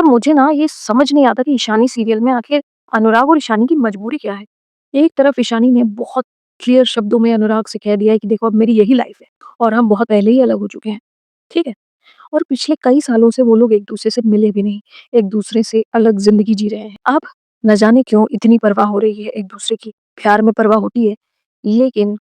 और मुझे ना ये समझ नहीं आता कि ईशानी सीरियल में आखिर अनुराग और ईशानी की मजबूरी क्या है? एक तरफ ईशानी ने बहुत क्लियर शब्दों में अनुराग से कह दिया है कि देखो अब मेरी यही लाइफ है और हम बहुत पहले ही अलग हो चुके हैं, ठीक है? और पिछले कई सालों से वो लोग एक-दूसरे से मिले भी नहीं, एक-दूसरे से अलग ज़िंदगी जी रहे हैं। अब न जाने क्यों इतनी परवाह हो रही है एक-दूसरे की, प्यार में परवाह होती है, लेकिन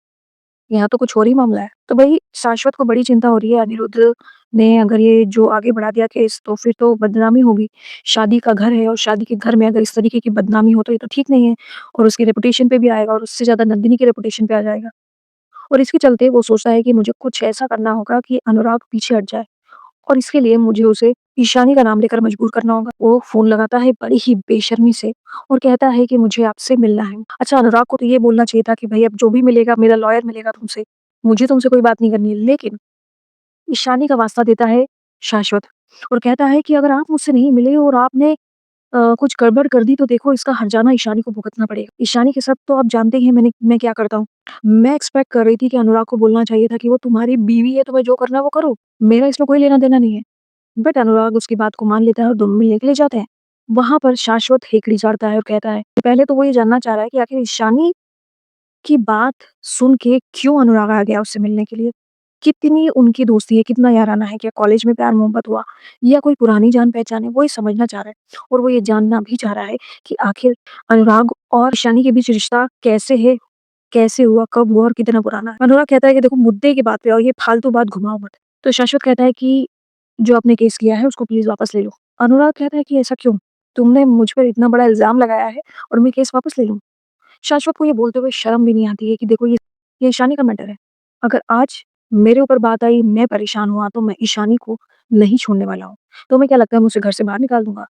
यहाँ तो कुछ और ही मामला है। तो भई शाश्वत को बड़ी चिंता हो रही है अनिरुद्ध ने अगर ये जो आगे बढ़ा दिया केस तो फिर तो बदनामी होगी। शादी का घर है और शादी के घर में अगर इस तरीके की बदनामी हो तो ये तो ठीक नहीं है और उसकी रेपुटेशन पे भी आएगा और उससे ज़्यादा नंदिनी की रेपुटेशन पे आ जाएगा। और इसके चलते वो सोचता है कि मुझे कुछ ऐसा करना होगा कि अनुराग पीछे हट जाए और इसके लिए मुझे उसे ईशानी का नाम लेकर मजबूर करना होगा। वो फ़ोन लगाता है बड़ी ही बेशर्मी से और कहता है कि मुझे आपसे मिलना है। अच्छा अनुराग को तो ये बोलना चाहिए था कि भई अब जो भी मिलेगा मेरा लॉयर मिलेगा तुमसे, मुझे तुमसे कोई बात नहीं करनी है। लेकिन ईशानी का वास्ता देता है शाश्वत और कहता है कि अगर आप मुझसे नहीं मिले और आपने कुछ गड़बड़ कर दी तो देखो इसका हर्जाना ईशानी को भुगतना पड़ेगा। ईशानी के साथ तो आप जानते ही हैं मैं क्या करता हूँ। मैं एक्सपेक्ट कर रही थी कि अनुराग को बोलना चाहिए था कि वो तुम्हारी बीवी है, तुम्हें जो करना है वो करो। मेरा इसमें कोई लेना-देना नहीं है। बट अनुराग उसकी बात को मान लेता है और दोनों मिलने के लिए जाते हैं। वहाँ पर शाश्वत हेकड़ी चाढ़ता है और कहता है पहले तो वो ये जानना चाह रहा है कि आखिर ईशानी की बात सुन के क्यों अनुराग आ गया उससे मिलने के लिए? कितनी उनकी दोस्ती है, कितना याराना है, क्या कॉलेज में प्यार-मोहब्बत हुआ या कोई पुरानी जान-पहचान है? वो ये समझना चाह रहा है और वो ये जानना भी चाह रहा है कि आखिर अनुराग और ईशानी के बीच रिश्ता कैसे है, कैसे हुआ, कब हुआ और कितना पुराना है? अनुराग कहता है कि देखो मुद्दे की बात पे आओ, ये फालतू बात घुमाओ मत। तो शाश्वत कहता है कि जो आपने केस किया है उसको प्लीज़ वापस ले लो। अनुराग कहता है कि ऐसा क्यों? तुमने मुझ पर इतना बड़ा इल्ज़ाम लगाया है और मैं केस वापस ले लूँ? शाश्वत को ये बोलते हुए शर्म भी नहीं आती है कि देखो ये ईशानी का मैटर है। अगर आज मेरे ऊपर बात आई, मैं परेशान हुआ तो मैं ईशानी को नहीं छोड़ने वाला हूँ। तुम्हें क्या लगता है मैं उसे घर से बाहर निकाल दूँगा,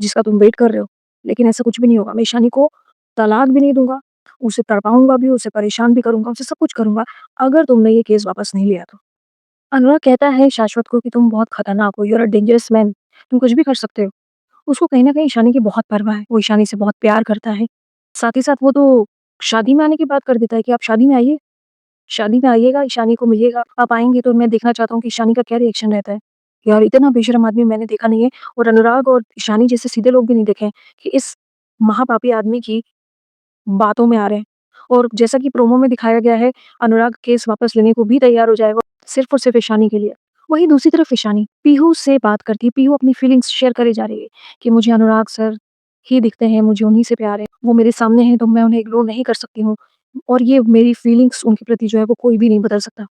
जिसका तुम वेट कर रहे हो? लेकिन ऐसा कुछ भी नहीं होगा। मैं ईशानी को तलाक भी नहीं दूँगा, उसे तड़पाऊँगा भी, उसे परेशान भी करूँगा, उसे सब कुछ करूँगा, अगर तुमने ये केस वापस नहीं लिया तो। अनुराग कहता है शाश्वत को कि तुम बहुत खतरनाक हो, you are a dangerous man, तुम कुछ भी कर सकते हो। उसको कहीं न कहीं ईशानी की बहुत परवाह है, वो ईशानी से बहुत प्यार करता है। साथ ही साथ वो तो शादी में आने की बात कर देता है कि आप शादी में आइए, शादी में आइएगा, ईशानी को मिलिएगा। आप आएँगे तो मैं देखना चाहता हूँ कि ईशानी का क्या रिएक्शन रहता है। यार इतना बेशर्म आदमी मैंने देखा नहीं है और अनुराग और ईशानी जैसे सीधे लोग भी नहीं देखे हैं कि इस महापापी आदमी की बातों में आ रहे हैं। और जैसा कि प्रोमो में दिखाया गया है, अनुराग केस वापस लेने को भी तैयार हो जाएगा, सिर्फ़ और सिर्फ़ ईशानी के लिए। वहीं दूसरी तरफ ईशानी पीहू से बात करती है, पीहू अपनी फीलिंग्स शेयर करे जा रही है कि मुझे अनुराग सर ही दिखते हैं, मुझे उन्हीं से प्यार है। वो मेरे सामने हैं तो मैं उन्हें इग्नोर नहीं कर सकती हूँ और ये मेरी फीलिंग्स उनके प्रति जो है वो कोई भी नहीं बदल सकता।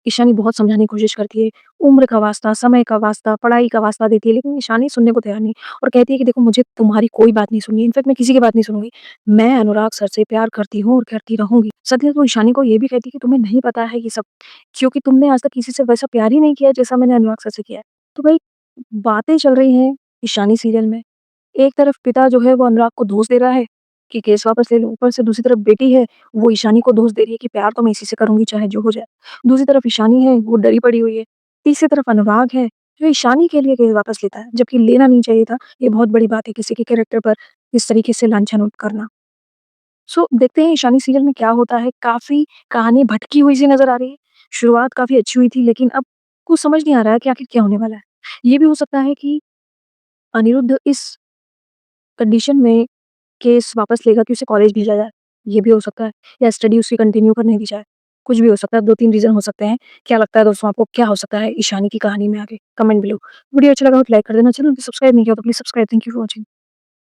ईशानी बहुत समझाने की कोशिश करती है, उम्र का वास्ता, समय का वास्ता, पढ़ाई का वास्ता देती है, लेकिन ईशानी सुनने को तैयार नहीं और कहती है कि देखो मुझे तुम्हारी कोई बात नहीं सुननी है, इनफैक्ट मैं किसी की बात नहीं सुनूँगी। मैं अनुराग सर से प्यार करती हूँ और करती रहूँगी। साथ ही साथ वो ईशानी को ये भी कहती है कि तुम्हें नहीं पता है ये सब, क्योंकि तुमने आज तक किसी से वैसा प्यार ही नहीं किया जैसा मैंने अनुराग सर से किया है। तो भई बातें चल रही हैं ईशानी सीरियल में। एक तरफ पिता जो है वो अनुराग को दोष दे रहा है कि केस वापस ले लो, ऊपर से दूसरी तरफ बेटी है, वो ईशानी को दोष दे रही है कि प्यार तो मैं इसी से करूँगी चाहे जो हो जाए। दूसरी तरफ ईशानी है, वो डरी पड़ी हुई है। तीसरी तरफ अनुराग है, जो ईशानी के लिए केस वापस लेता है, जबकि लेना नहीं चाहिए था। ये बहुत बड़ी बात है किसी के कैरेक्टर पर इस तरीके से लांछन करना। सो देखते हैं ईशानी सीरियल में क्या होता है। काफ़ी कहानी भटकी हुई सी नज़र आ रही है। शुरुआत काफ़ी अच्छी हुई थी लेकिन अब कुछ समझ नहीं आ रहा है कि आखिर क्या होने वाला है। ये भी हो सकता है कि अनिरुद्ध इस कंडीशन में केस वापस लेगा कि उसे कॉलेज भेजा जाए, ये भी हो सकता है या स्टडी उसकी कंटिन्यू करने दी जाए। कुछ भी हो सकता है, 2-3 रीज़न हो सकते हैं। क्या लगता है दोस्तों आपको क्या हो सकता है ईशानी की कहानी में आगे? Comment below. वीडियो अच्छा लगा हो तो लाइक कर देना, चैनल को सब्सक्राइब नहीं किया तो please subscribe. Thank you for watching.